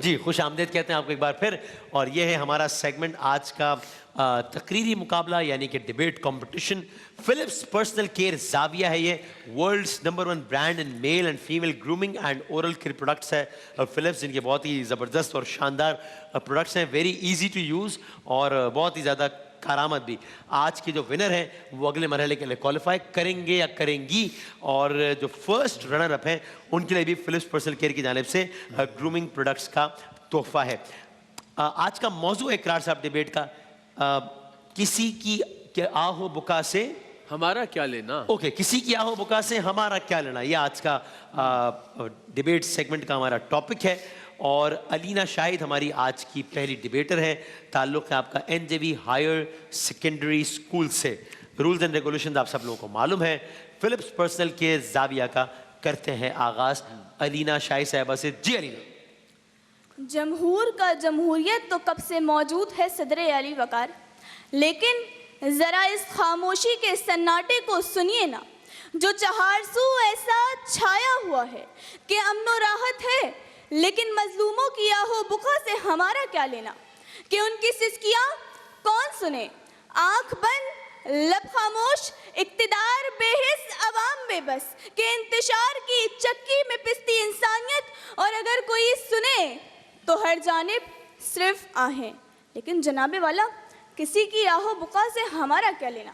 جی خوش آمدید کہتے ہیں آپ کو ایک بار پھر، اور یہ ہے ہمارا سیگمنٹ آج کا تقریری مقابلہ یعنی کہ debate competition. Philips personal care زاویہ ہے، یہ world's number 1 brand in male and female grooming and oral care products ہے. فلپس جن کے بہت ہی زبردست اور شاندار پروڈکٹس ہیں، ویری ایزی ٹو یوز اور بہت ہی زیادہ کارآمد بھی. آج کے جو ونر ہیں وہ اگلے مرحلے کے لیے کوالیفائی کریں گے یا کریں گی، اور جو فرسٹ رنر اپ ہیں ان کے لیے بھی فلپس پرسنل کیئر کی جانب سے گرومنگ پروڈکٹس کا تحفہ ہے. آج کا موضوع ہے اقرار صاحب ڈیبیٹ کا، کسی کی آہ و بکا سے ہمارا کیا لینا. اوکے، کسی کی آہ و بکا سے ہمارا کیا لینا، یہ آج کا ڈیبیٹ سیگمنٹ کا ہمارا ٹاپک ہے. اور علینا شاہد ہماری آج کی پہلی ڈیبیٹر ہیں. تعلق ہے آپ کا NJV ہائر سیکنڈری اسکول سے. رولز اینڈ ریگولیشنز آپ سب لوگوں کو معلوم ہے. فلپس پرسنل کیئر زاویہ کا کرتے ہیں آغاز علینا شاہد صاحبہ سے. جی علینا. جمہور کا جمہوریت تو کب سے موجود ہے صدر علی وقار، لیکن ذرا اس خاموشی کے سناٹے کو سنیے نا، جو چہارسو ایسا چھایا ہوا ہے کہ امن و راحت ہے، لیکن مظلوموں کی آہ و بکا سے ہمارا کیا لینا، کہ ان کی سسکیاں کون سنے. آنکھ بند، لب خاموش، اقتدار بے حس، عوام بے بس، کہ انتشار کی چکی میں پستی انسانیت، اور اگر کوئی سنے تو ہر جانب صرف آہیں. لیکن جناب والا، کسی کی آہ و بکا سے ہمارا کیا لینا.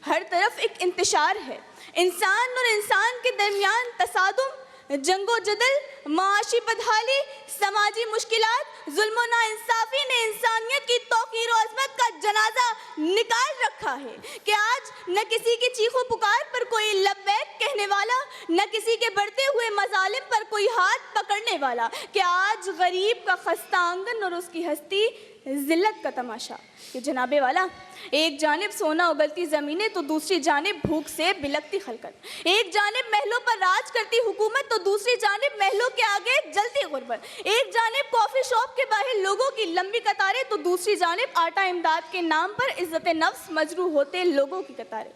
ہر طرف ایک انتشار ہے، انسان اور انسان کے درمیان تصادم، جنگ و جدل، معاشی بدحالی، سماجی مشکلات، ظلم و ناانصافی نے انسانیت کی توقیر و عظمت کا جنازہ نکال رکھا ہے، کہ آج نہ کسی کی چیخ و پکار پر کوئی لبیک کہنے والا، نہ کسی کے بڑھتے ہوئے مظالم پر کوئی ہاتھ پکڑنے والا، کہ آج غریب کا خستہ آنگن اور اس کی ہستی ذلت کا تماشا. کہ جناب والا، ایک جانب سونا اگلتی زمینیں تو دوسری جانب بھوک سے بلکتی خلقت، ایک جانب محلوں پر راج کرتی حکومت تو دوسری جانب محلوں کے آگے جلتی غربت، ایک جانب کافی شاپ کے باہر لوگوں کی لمبی قطاریں تو دوسری جانب آٹا امداد کے نام پر عزت نفس مجروح ہوتے لوگوں کی قطاریں.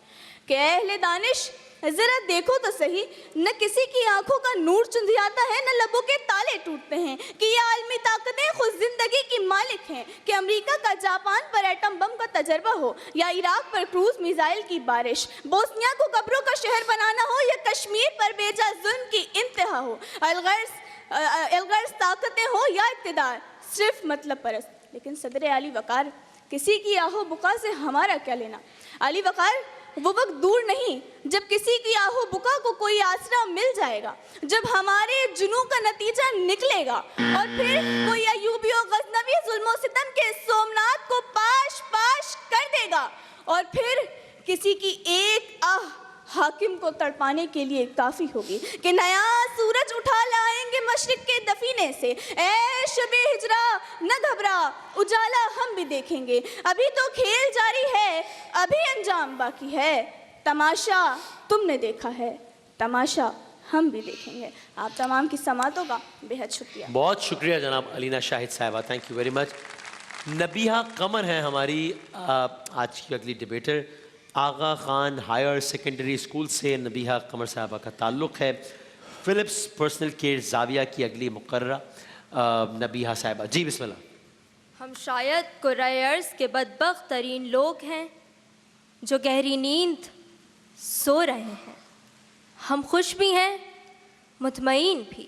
کہ اے اہل دانش، ذرا دیکھو تو صحیح، نہ کسی کی آنکھوں کا نور چندھیاتا ہے، نہ لبوں کے تالے ٹوٹتے ہیں، کہ یہ عالمی طاقتیں خود زندگی کی مالک ہیں. کہ امریکہ کا جاپان پر ایٹم بم کا تجربہ ہو، یا عراق پر کروز میزائل کی بارش، بوسنیا کو قبروں کا شہر بنانا ہو، یا کشمیر پر بیجا ظلم کی انتہا ہو، الغرض طاقتیں ہو یا اقتدار، صرف مطلب پرست. لیکن صدر علی وقار، کسی کی آہ و بکا سے ہمارا کیا لینا. علی وقار، وہ وقت دور نہیں جب کسی کی آہ و بکا کو کوئی آسرا مل جائے گا، جب ہمارے جنوں کا نتیجہ نکلے گا، اور پھر کوئی ایوبی و غزنوی ظلم و ستم کے سومنات کو پاش پاش کر دے گا، اور پھر کسی کی ایک آہ حاکم کو تڑپانے کے لیے کافی ہوگی. کہ نیا سورج اٹھا لائیں گے مشرق کے دفینے سے. اے شب ہجرا نہ گھبرا، اجالا ہم بھی دیکھیں گے. ابھی تو کھیل جاری ہے، ابھی انجام باقی ہے. تماشا تم نے دیکھا ہے، تماشا ہم بھی دیکھیں گے. آپ تمام کی سماعتوں کا بے حد شکریہ. بہت شکریہ جناب علینا شاہد صاحبہ، thank you very much. Nabiha Qamar ہیں ہماری آج کی اگلی debater. Aga Khan higher secondary school سے نبیہہ قمر صاحبہ کا تعلق ہے. فلپس پرسنل کیئر زاویہ کی اگلی مقررہ نبیہہ صاحبہ. جی بسم اللہ. ہم شاید قرۂ ارض کے بدبخت ترین لوگ ہیں جو گہری نیند سو رہے ہیں. ہم خوش بھی ہیں، مطمئن بھی.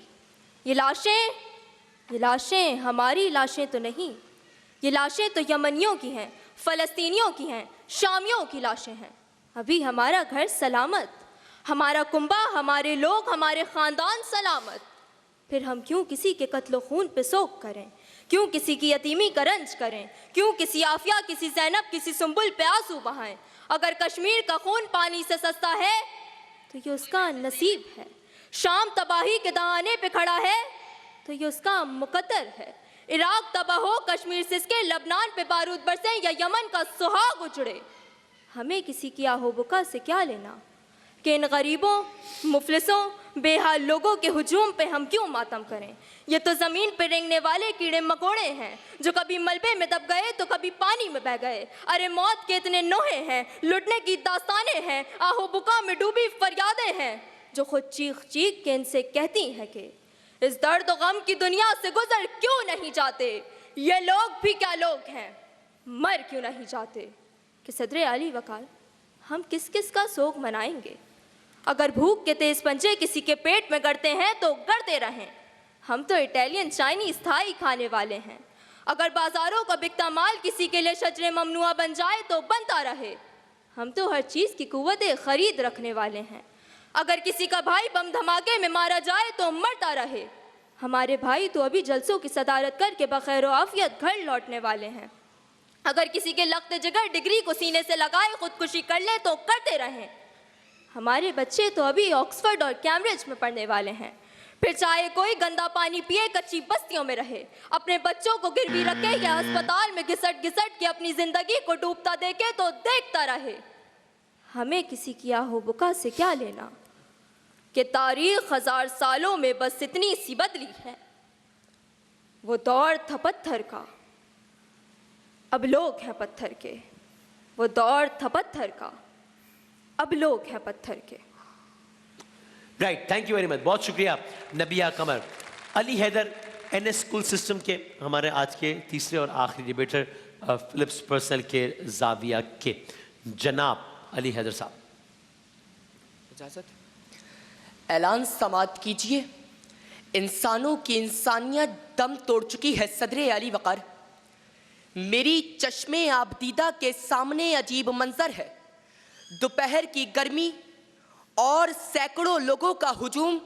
یہ لاشیں ہماری لاشیں تو نہیں، یہ لاشیں تو یمنیوں کی ہیں، فلسطینیوں کی ہیں، شامیوں کی لاشیں ہیں. ابھی ہمارا گھر سلامت، ہمارا کنبہ، ہمارے لوگ، ہمارے خاندان سلامت. پھر ہم کیوں کسی کے قتل و خون پہ سوگ کریں، کیوں کسی کی یتیمی کا رنج کریں، کیوں کسی عافیہ، کسی زینب، کسی سنبل پہ آنسو بہائیں. اگر کشمیر کا خون پانی سے سستا ہے تو یہ اس کا نصیب ہے. شام تباہی کے دہانے پہ کھڑا ہے تو یہ اس کا مقدر ہے. عراق تباہ ہو، کشمیر سسکے، لبنان پہ بارود برسیں، یا یمن کا سہاگ اجڑے، ہمیں کسی کی آہ و بکا سے کیا لینا. کہ ان غریبوں، مفلسوں، بے حال لوگوں کے ہجوم پہ ہم کیوں ماتم کریں. یہ تو زمین پہ رینگنے والے کیڑے مکوڑے ہیں، جو کبھی ملبے میں دب گئے تو کبھی پانی میں بہہ گئے. ارے موت کے اتنے نوحے ہیں، لٹنے کی داستانیں ہیں، آہ و بکا میں ڈوبی فریادیں ہیں، جو خود چیخ چیخ کے ان سے کہتی ہیں کہ اس درد و غم کی دنیا سے گزر کیوں نہیں جاتے؟ یہ لوگ بھی کیا لوگ ہیں، مر کیوں نہیں جاتے؟ کہ صدر اعلی وقار ہم کس کس کا سوگ منائیں گے؟ اگر بھوک کے تیز پنجے کسی کے پیٹ میں گڑتے ہیں تو گڑتے رہیں، ہم تو اٹیلین چائنیز تھائی کھانے والے ہیں۔ اگر بازاروں کا بکتا مال کسی کے لیے شجر ممنوعہ بن جائے تو بنتا رہے، ہم تو ہر چیز کی قوت خرید رکھنے والے ہیں۔ اگر کسی کا بھائی بم دھماکے میں مارا جائے تو مرتا رہے، ہمارے بھائی تو ابھی جلسوں کی صدارت کر کے بخیر و عافیت گھر لوٹنے والے ہیں۔ اگر کسی کے لخت جگر ڈگری کو سینے سے لگائے خودکشی کر لے تو کرتے رہیں، ہمارے بچے تو ابھی آکسفورڈ اور کیمبرج میں پڑھنے والے ہیں۔ پھر چاہے کوئی گندا پانی پیے کچی بستیوں میں رہے، اپنے بچوں کو گروی رکھے یا ہسپتال میں گھسٹ گھسٹ کے اپنی زندگی کو ڈوبتا دیکھے تو دیکھتا رہے، ہمیں کسی کی آہو بکا سے کیا لینا؟ کہ تاریخ 1000 سالوں میں بس اتنی سی بدلی ہے۔ وہ دور تھا پتھر کا، اب لوگ ہیں پتھر کے۔ وہ دور تھا پتھر کا، اب لوگ ہیں پتھر کے۔ Right, thank you very much, بہت شکریہ Nabiha Qamar. Ali Haider N S school system کے ہمارے آج کے تیسرے اور آخری ڈیبیٹر فلپس پرسنل کیئر زاویہ کے جناب علی حیدر صاحب۔ اجازت؟ اعلان سماعت کیجئے۔ انسانوں کی انسانیت دم توڑ چکی ہے صدر اعلی وقار۔ میری چشمے آبدیدہ کے سامنے عجیب منظر ہے۔ دوپہر کی گرمی اور سینکڑوں لوگوں کا ہجوم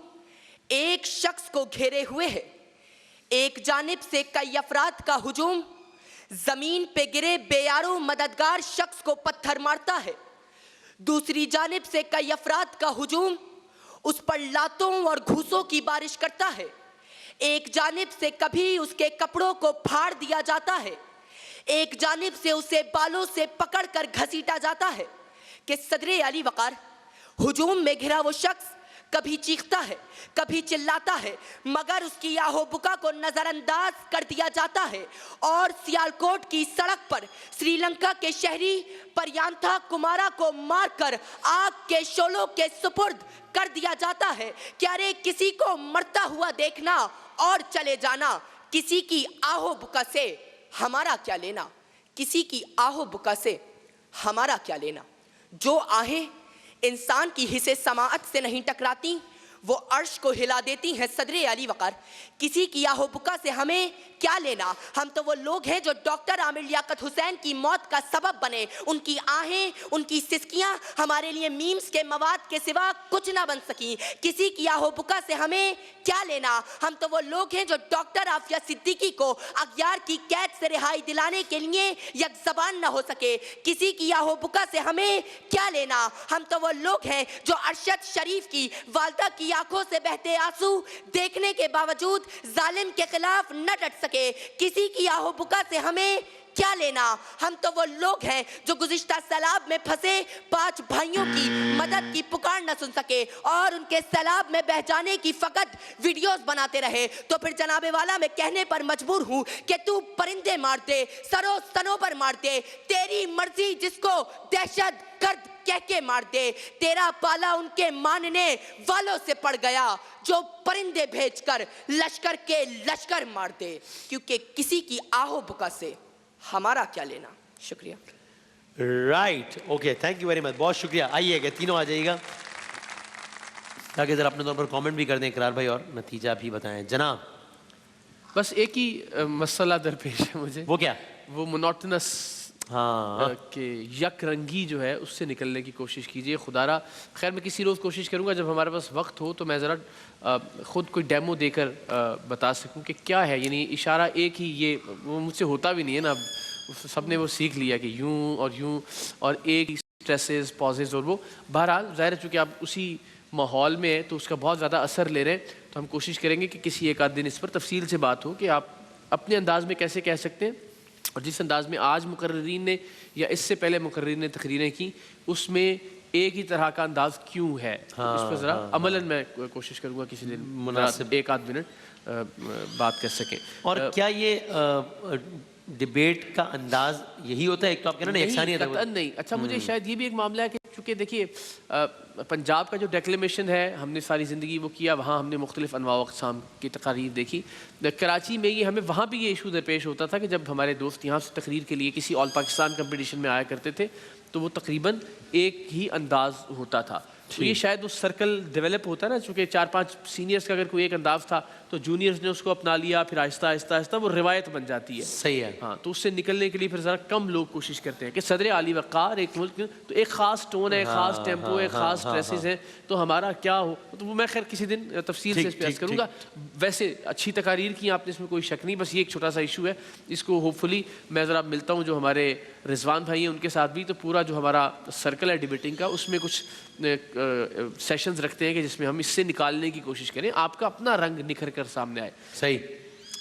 ایک شخص کو گھیرے ہوئے ہے۔ ایک جانب سے کئی افراد کا ہجوم زمین پہ گرے بے یارو مددگار شخص کو پتھر مارتا ہے، دوسری جانب سے کئی افراد کا ہجوم اس پر لاتوں اور گھوسوں کی بارش کرتا ہے۔ ایک جانب سے کبھی اس کے کپڑوں کو پھاڑ دیا جاتا ہے، ایک جانب سے اسے بالوں سے پکڑ کر گھسیٹا جاتا ہے کہ صدر اعلی وقار ہجوم میں گھرا وہ شخص کبھی چیختا ہے، کبھی چلاتا ہے، مگر اس کی آہو بکا کو نظر انداز کر دیا جاتا ہے اور سیالکوٹ کی سڑک پر سری لنکا کے شہری پریانتھا کمارا کو مار کر آگ کے شعلوں کے سپرد کر دیا جاتا ہے کہ ارے کسی کو مرتا ہوا دیکھنا اور چلے جانا، کسی کی آہو بکا سے ہمارا کیا لینا، کسی کی آہو بکا سے ہمارا کیا لینا۔ جو آہیں انسان کی حصے سماعت سے نہیں ٹکراتی وہ عرش کو ہلا دیتی ہیں صدر اعلی وقار۔ کسی کی آہو بکا سے ہمیں کیا لینا، ہم تو وہ لوگ ہیں جو ڈاکٹر عامر لیاقت حسین کی موت کا سبب بنے، ان کی آہیں، ان کی سسکیاں ہمارے لیے میمز کے مواد کے سوا کچھ نہ بن سکیں۔ کسی کی آہو بکا سے ہمیں کیا لینا، ہم تو وہ لوگ ہیں جو ڈاکٹر عافیہ صدیقی کو اغیار کی قید سے رہائی دلانے کے لیے یک زبان نہ ہو سکے۔ کسی کی آہو بکا سے ہمیں کیا لینا، ہم تو وہ لوگ ہیں جو ارشد شریف کی والدہ کی آنکھوں سے بہتے آنسو دیکھنے کے باوجود ظالم کے خلاف نہ ڈٹ سکے۔ کسی کی آہو بکا سے ہمیں کیا لینا، ہم تو وہ لوگ ہیں جو گزشتہ سیلاب میں پھنسے 5 بھائیوں کی مدد کی پکار نہ سن سکے اور ان کے سیلاب میں بہ جانے کی فقط ویڈیوز بناتے رہے۔ تو پھر جناب والا میں کہنے پر مجبور ہوں کہ تو پرندے مار دے، سرو سنوبر مار دے، تیری مرضی، جس کو دہشت گرد کہہ کے مار دے، تیرا پالا ان کے ماننے والوں سے پڑ گیا جو پرندے بھیج کر لشکر کے لشکر مار دے، کیونکہ کسی کی آہو بکا سے ہمارا کیا لینا۔ شکریہ۔ Right, okay, thank you very much, بہت شکریہ۔ آئیے گا، تینوں آ جائیے گا تاکہ ذرا اپنے طور پر کامنٹ بھی کر دیں اقرار بھائی اور نتیجہ بھی بتائیں۔ جناب بس ایک ہی مسئلہ درپیش ہے مجھے، وہ کیا؟ وہ منوٹنس ہاں کہ یک رنگی جو ہے اس سے نکلنے کی کوشش کیجئے خدا را۔ خیر میں کسی روز کوشش کروں گا جب ہمارے پاس وقت ہو تو میں ذرا خود کوئی ڈیمو دے کر بتا سکوں کہ کیا ہے، یعنی اشارہ ایک ہی، یہ وہ مجھ سے ہوتا بھی نہیں ہے نا، سب نے وہ سیکھ لیا کہ یوں اور یوں اور ایک اسٹریسز پازز، اور وہ بہرحال ظاہر ہے چونکہ آپ اسی ماحول میں ہیں تو اس کا بہت زیادہ اثر لے رہے ہیں، تو ہم کوشش کریں گے کہ کسی ایک آدھ دن اس پر تفصیل سے بات ہو کہ آپ اپنے انداز میں کیسے کہہ سکتے ہیں، اور جس انداز میں آج مقررین نے یا اس سے پہلے مقررین نے تقریریں کی اس میں ایک ہی طرح کا انداز کیوں ہے، اس پر ذرا عملاً میں کوشش کروں گا کسی دن مناسب ایک آدھ منٹ بات کر سکیں۔ اور کیا یہ ڈیبیٹ کا انداز یہی ہوتا ہے؟ ایک تو آپ کہنا نا یکسانیت ہے، نہیں، اچھا مجھے شاید یہ بھی ایک معاملہ ہے کہ کیونکہ دیکھیے پنجاب کا جو ڈیکلیمیشن ہے ہم نے ساری زندگی وہ کیا, وہاں ہم نے مختلف انواع و اقسام کی تقاریر دیکھی. کراچی میں یہ ہمیں وہاں بھی یہ ایشو درپیش ہوتا تھا کہ جب ہمارے دوست یہاں سے تقریر کے لیے کسی آل پاکستان کمپٹیشن میں آیا کرتے تھے تو وہ تقریباً ایک ہی انداز ہوتا تھا. تو یہ شاید وہ سرکل ڈیولپ ہوتا ہے نا, چونکہ 4-5 سینئرس کا اگر کوئی ایک انداز تھا تو جونیئرس نے اس کو اپنا لیا, پھر آہستہ آہستہ آہستہ وہ روایت بن جاتی ہے. صحیح ہے. ہاں, تو اس سے نکلنے کے لیے پھر ذرا کم لوگ کوشش کرتے ہیں کہ صدر عالی وقار ایک ملک تو ایک خاص ٹون ہے, خاص ٹیمپو ہے, خاص ڈریسز ہیں, تو ہمارا کیا ہو, تو وہ میں خیر کسی دن تفصیل سے اس پہ عرض کروں گا. ویسے اچھی تقاریر کی آپ نے, اس میں کوئی شک نہیں, بس یہ ایک چھوٹا سا ایشو ہے, اس کو ہوپ فلی میں ذرا ملتا ہوں جو ہمارے رضوان بھائی ہیں ان کے ساتھ بھی, تو پورا جو ہمارا سرکل ہے ڈیبیٹنگ کا اس میں کچھ سیشنز رکھتے ہیں کہ جس میں ہم اس سے نکالنے کی کوشش کریں, آپ کا اپنا رنگ نکھر کر سامنے آئے. صحیح.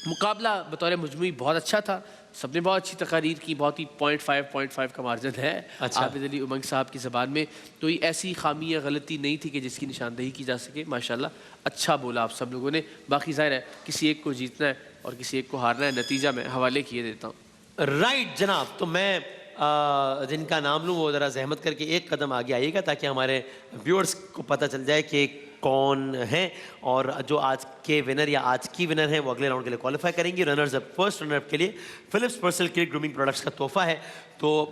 مقابلہ بطور مجموعی بہت اچھا تھا, سب نے بہت اچھی تقاریر کی, بہت ہی 0.5 کا مارجن ہے عابد علی امنگ صاحب کی زبان میں. تو یہ ایسی خامی یا غلطی نہیں تھی کہ جس کی نشاندہی کی جا سکے. ماشاءاللہ اچھا بولا آپ سب لوگوں نے. باقی ظاہر ہے کسی ایک کو جیتنا ہے اور کسی ایک کو ہارنا ہے, نتیجہ میں حوالے کیے دیتا ہوں. رائٹ جناب, تو میں جن کا نام لوں وہ ذرا زحمت کر کے ایک قدم آگے آئیے گا تاکہ ہمارے ویورز کو پتہ چل جائے کہ کون ہیں, اور جو آج کے ونر یا آج کی ونر ہیں وہ اگلے راؤنڈ کے لیے کوالیفائی کریں گی. Runners up, first runner up کے لیے Philips personal care grooming products کا تحفہ ہے. تو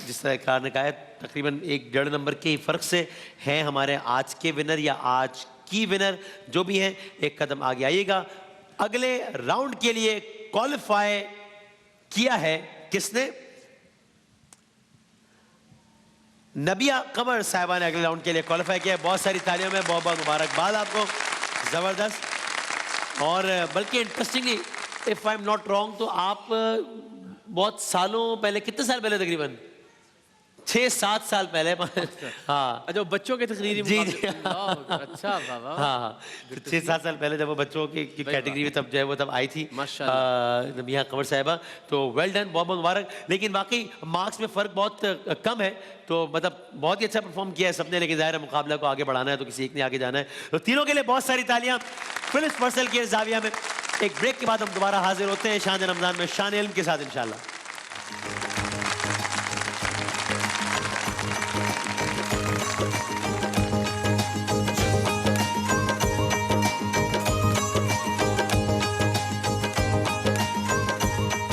جس طرح اقرار نے کہا ہے تقریباً 1.5 نمبر کے ہی فرق سے ہیں ہمارے آج کے ونر یا آج کی ونر. جو بھی ہیں ایک قدم آگے آئیے گا. اگلے راؤنڈ کے لیے کوالیفائی کیا ہے کس نے؟ نبیہ قمر صاحبہ نے اگلے راؤنڈ کے لیے کوالیفائی کیا ہے. بہت ساری تالیوں میں بہت بہت مبارکباد آپ کو. زبردست. اور بلکہ interestingly if I am not wrong تو آپ بہت سالوں پہلے, کتنے سال پہلے تقریباً 6-7 سال پہلے, ہاں اچھا بچوں کے تقریری جی اچھا بابا, ہاں 6-7 سال پہلے جب وہ بچوں کی کیٹیگری میں تب جو ہے وہ تب آئی تھی نبیہ قمر صاحبہ. تو ویل ڈن, بہت بہت مبارک. لیکن واقعی مارکس میں فرق بہت کم ہے, تو مطلب بہت ہی اچھا پرفارم کیا ہے سب نے, لیکن ظاہر ہے مقابلہ کو آگے بڑھانا ہے تو کسی ایک نے آگے جانا ہے. تو تینوں کے لیے بہت ساری تالیاں. فلپس پرسنل کیئر زاویہ میں ایک بریک کے بعد ہم دوبارہ حاضر ہوتے ہیں شان رمضان میں شان علم کے ساتھ انشاءاللہ.